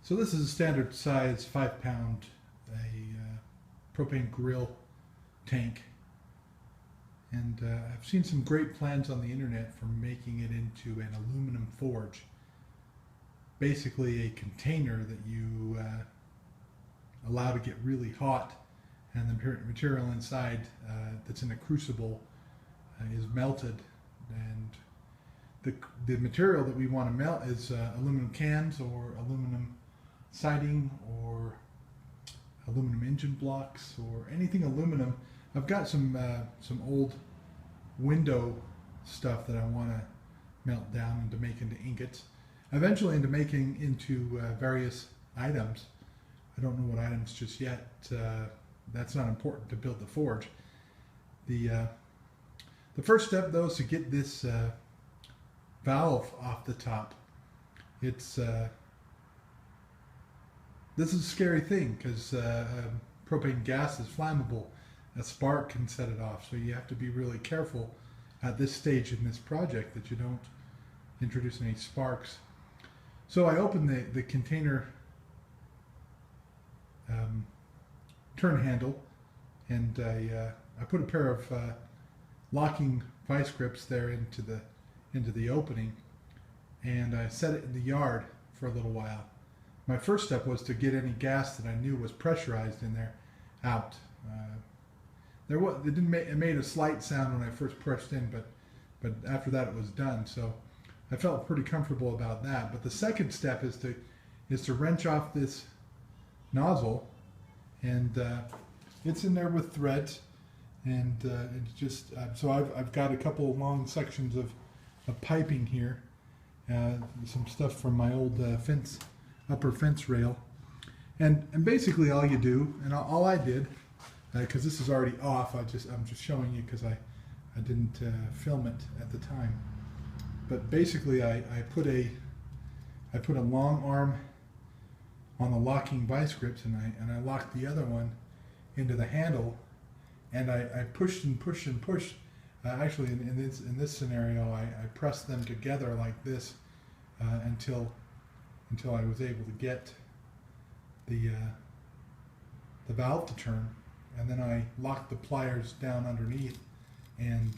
So this is a standard size 5-pound propane grill tank, and I've seen some great plans on the internet for making it into an aluminum forge. Basically a container that you allow to get really hot, and the material inside that's in a crucible is melted, and the material that we want to melt is aluminum cans or aluminum siding or aluminum engine blocks or anything aluminum. I've got some old window stuff that I want to melt down and to make into ingots, eventually into making into various items. I don't know what items just yet. That's not important to build the forge. The first step though is to get this valve off the top. This is a scary thing because propane gas is flammable. A spark can set it off, so you have to be really careful at this stage in this project that you don't introduce any sparks. So I opened the container turn handle, and I put a pair of locking vice grips there into the opening, and I set it in the yard for a little while. My first step was to get any gas that I knew was pressurized in there out. It made a slight sound when I first pressed in, but after that it was done. So I felt pretty comfortable about that. But the second step is to wrench off this nozzle, and it's in there with threads, and it's just so I've got a couple of long sections of piping here, some stuff from my old upper fence rail, and basically all you do, and all I did, because this is already off, I'm just showing you because I didn't film it at the time, but basically I put a long arm on the locking vice grips, and I locked the other one into the handle, and I pushed and pushed and pushed. Actually, in this scenario, I pressed them together like this until I was able to get the valve to turn, and then I locked the pliers down underneath and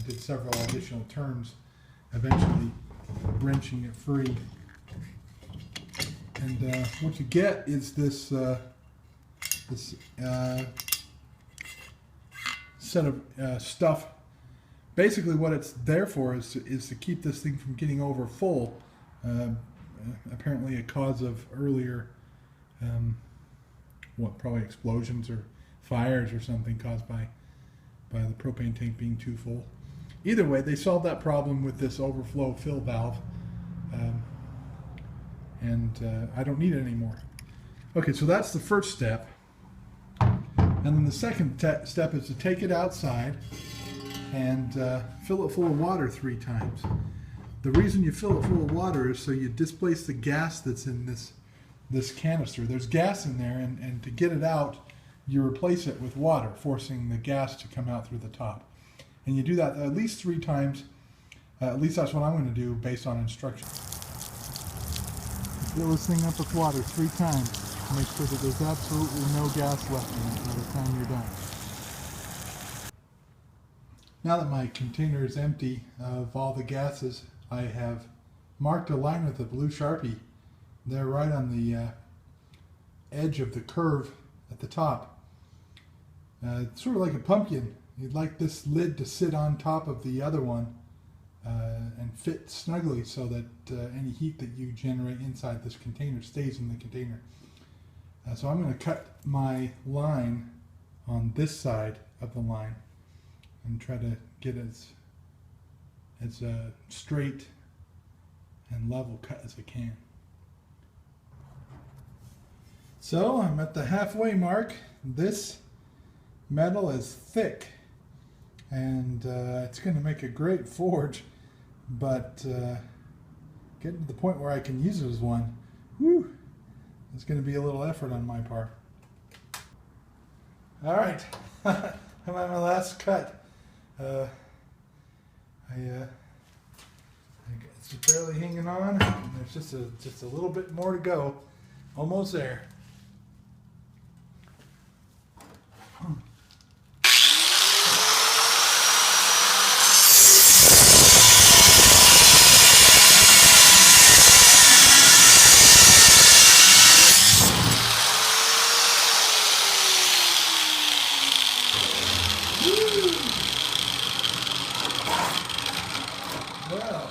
did several additional turns, eventually wrenching it free. And what you get is this set of stuff. Basically, what it's there for is to keep this thing from getting over full. Apparently, a cause of earlier, probably explosions or fires or something caused by the propane tank being too full. Either way, they solved that problem with this overflow fill valve. And I don't need it anymore. Okay, so that's the first step. And then the second step is to take it outside and fill it full of water 3 times. The reason you fill it full of water is so you displace the gas that's in this canister. There's gas in there, and to get it out, you replace it with water, forcing the gas to come out through the top. And you do that at least 3 times. At least that's what I'm going to do based on instructions. Fill this thing up with water 3 times to make sure that there's absolutely no gas left in it by the time you're done. Now that my container is empty of all the gases, I have marked a line with a blue Sharpie. They're right on the edge of the curve at the top. It's sort of like a pumpkin. You'd like this lid to sit on top of the other one and fit snugly so that any heat that you generate inside this container stays in the container. So I'm going to cut my line on this side of the line and try to get as straight and level cut as I can. So I'm at the halfway mark. This metal is thick, and it's going to make a great forge, but getting to the point where I can use it as one, whew, it's going to be a little effort on my part. All right, I'm at my last cut. It's barely hanging on. There's just a little bit more to go. Almost there. Well,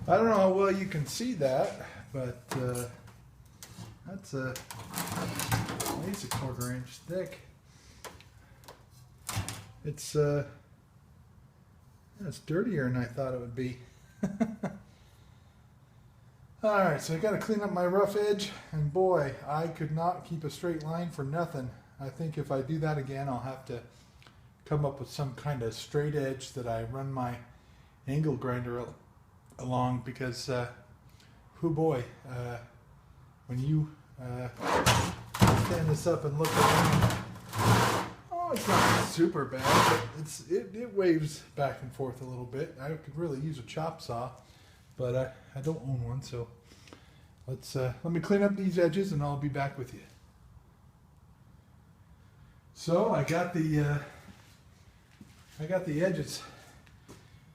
I don't know how well you can see that, but that's at least a 1/4 inch thick. It's dirtier than I thought it would be. All right, so I got to clean up my rough edge, and boy, I could not keep a straight line for nothing. I think if I do that again, I'll have to come up with some kind of straight edge that I run my angle grinder along, because when you stand this up and look at it, oh, it's not super bad, but it waves back and forth a little bit. I could really use a chop saw, but I don't own one, so let me clean up these edges and I'll be back with you. So I got the edges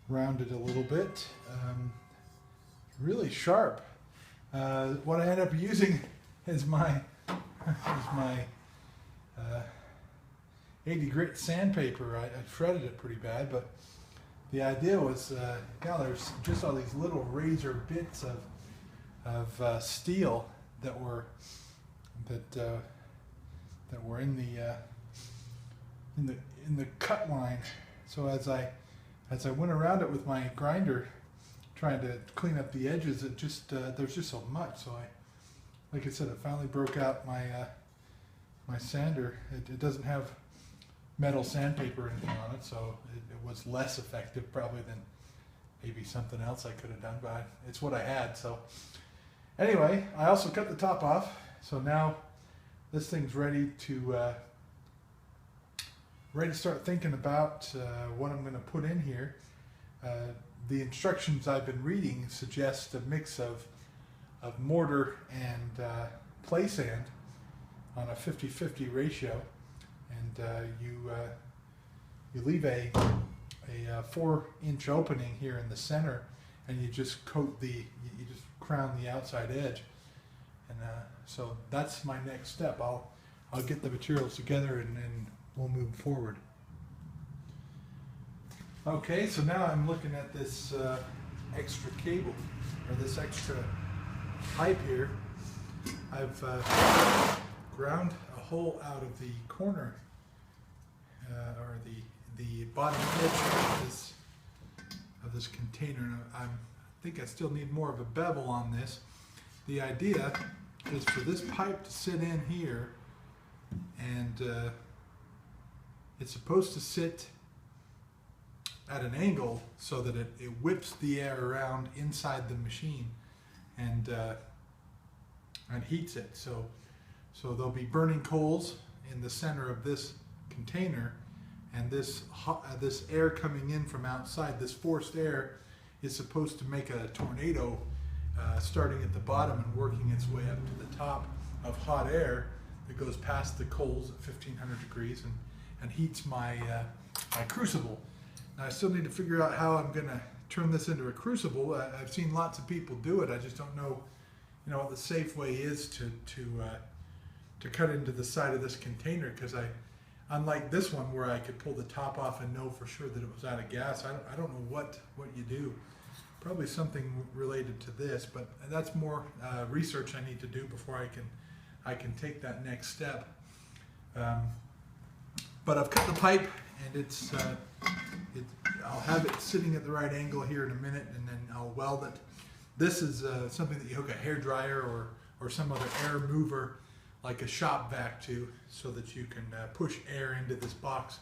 rounded a little bit, really sharp. What I end up using is my 80 grit sandpaper. I shredded it pretty bad, but the idea was, there's just all these little razor bits of steel that were in the cut line. So as I went around it with my grinder, trying to clean up the edges, it just there's just so much. So like I said, I finally broke out my my sander. It doesn't have metal sandpaper or anything on it, so it was less effective probably than maybe something else I could have done, but it's what I had. So anyway, I also cut the top off, so now this thing's ready to start thinking about what I'm going to put in here. The instructions I've been reading suggest a mix of mortar and play sand on a 50-50 ratio, and you leave a 4-inch opening here in the center, and you just you just crown the outside edge, and so that's my next step. I'll get the materials together and we'll move forward. Okay, so now I'm looking at this extra cable, or this extra pipe here. I've ground a hole out of the corner, or the bottom edge of this container. And I think I still need more of a bevel on this. The idea is for this pipe to sit in here, and it's supposed to sit at an angle so that it whips the air around inside the machine and heats it. So there'll be burning coals in the center of this container, and this air coming in from outside, this forced air, is supposed to make a tornado starting at the bottom and working its way up to the top of hot air that goes past the coals at 1500 degrees and heats my crucible. Now, I still need to figure out how I'm going to turn this into a crucible. I've seen lots of people do it. I just don't know, what the safe way is to cut into the side of this container, because unlike this one where I could pull the top off and know for sure that it was out of gas, I don't know what you do. Probably something related to this, but that's more research I need to do before I can take that next step. But I've cut the pipe, and I'll have it sitting at the right angle here in a minute, and then I'll weld it. This is something that you hook a hair dryer or some other air mover like a shop vac to, so that you can push air into this box.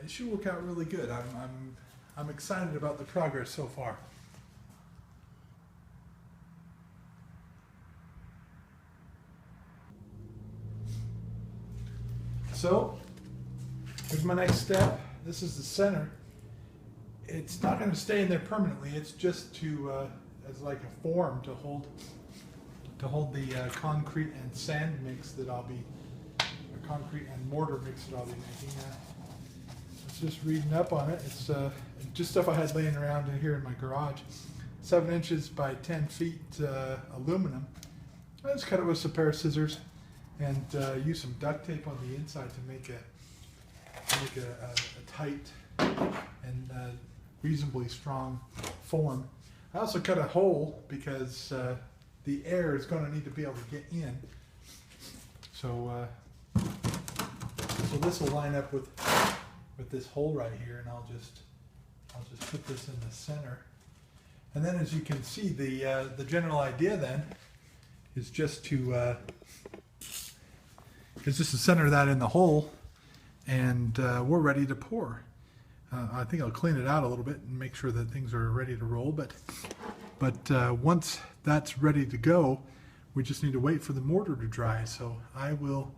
It should work out really good. I'm excited about the progress so far. So here's my next step. This is the center. It's not going to stay in there permanently. It's just to as like a form to hold the concrete and sand mix that I'll be, or concrete and mortar mix that I'll be making. I was just reading up on it. It's just stuff I had laying around in here in my garage. 7 inches by 10 feet aluminum. I just cut it with a pair of scissors and use some duct tape on the inside to make a tight and reasonably strong form. I also cut a hole because the air is going to need to be able to get in. So this will line up with this hole right here, and I'll just put this in the center. And then, as you can see, the general idea then is just to center that in the hole, and we're ready to pour. I think I'll clean it out a little bit and make sure that things are ready to roll. But once that's ready to go, we just need to wait for the mortar to dry. So I will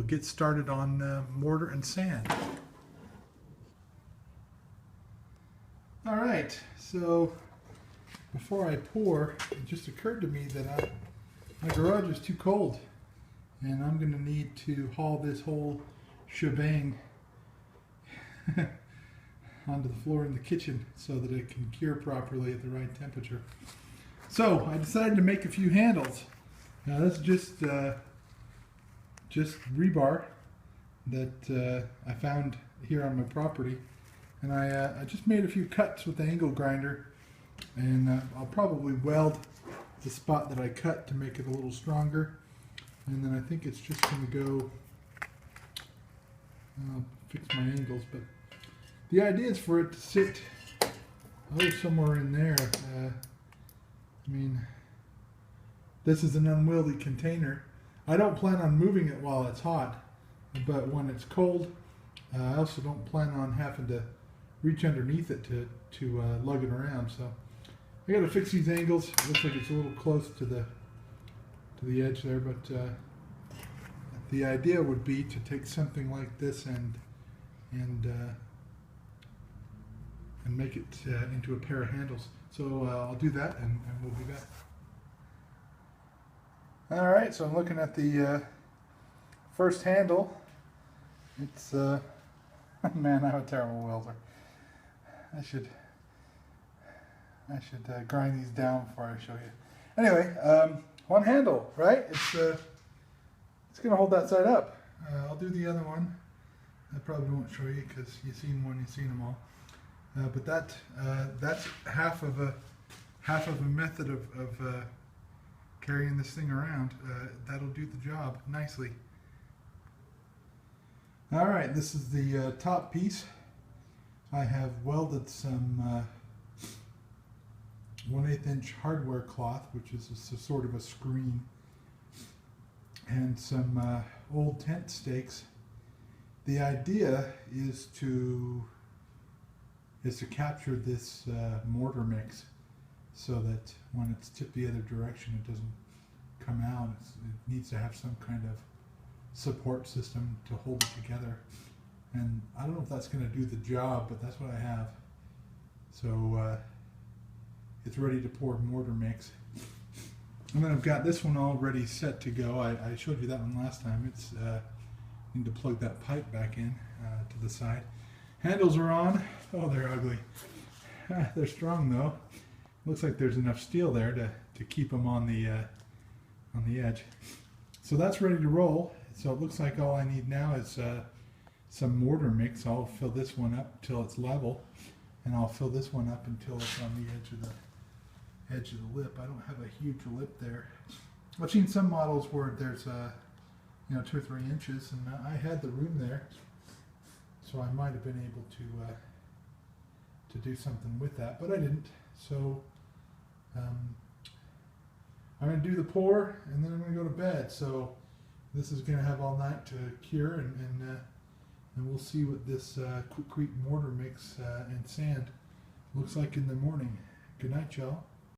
get started on mortar and sand. All right. So before I pour, it just occurred to me that my garage is too cold, and I'm going to need to haul this whole shebang onto the floor in the kitchen so that it can cure properly at the right temperature. So I decided to make a few handles. Now this is just rebar that I found here on my property, and I just made a few cuts with the angle grinder, and I'll probably weld the spot that I cut to make it a little stronger, and then I think it's just going to go, I'll fix my angles, but the idea is for it to sit somewhere in there. I mean, this is an unwieldy container. I don't plan on moving it while it's hot, but when it's cold, I also don't plan on having to reach underneath it to lug it around. So I got to fix these angles. It looks like it's a little close to the edge there, but the idea would be to take something like this and make it into a pair of handles. So I'll do that, and we'll be back. All right, so I'm looking at the first handle. It's man, I'm a terrible welder. I should grind these down before I show you. Anyway, one handle, right? It's going to hold that side up. I'll do the other one. I probably won't show you because you've seen one, you've seen them all. But that's half of a method of carrying this thing around. That'll do the job nicely. All right, this is the top piece. I have welded some 1/8 inch hardware cloth, which is a sort of a screen, and some old tent stakes. The idea is to capture this mortar mix so that when it's tipped the other direction, it doesn't come out. It needs to have some kind of support system to hold it together. And I don't know if that's going to do the job, but that's what I have. So it's ready to pour mortar mix. And then I've got this one already set to go. I showed you that one last time. It's need to plug that pipe back in to the side. Handles are on. Oh, they're ugly. They're strong though. Looks like there's enough steel there to keep them on the edge. So that's ready to roll. So it looks like all I need now is some mortar mix. I'll fill this one up till it's level, and I'll fill this one up until it's on the edge of the lip. I don't have a huge lip there. I've seen some models where there's 2 or 3 inches, and I had the room there, so I might have been able to do something with that, but I didn't. So I'm going to do the pour, and then I'm going to go to bed. So this is going to have all night to cure, and we'll see what this quickcrete mortar mix and sand looks like in the morning. Good night, y'all.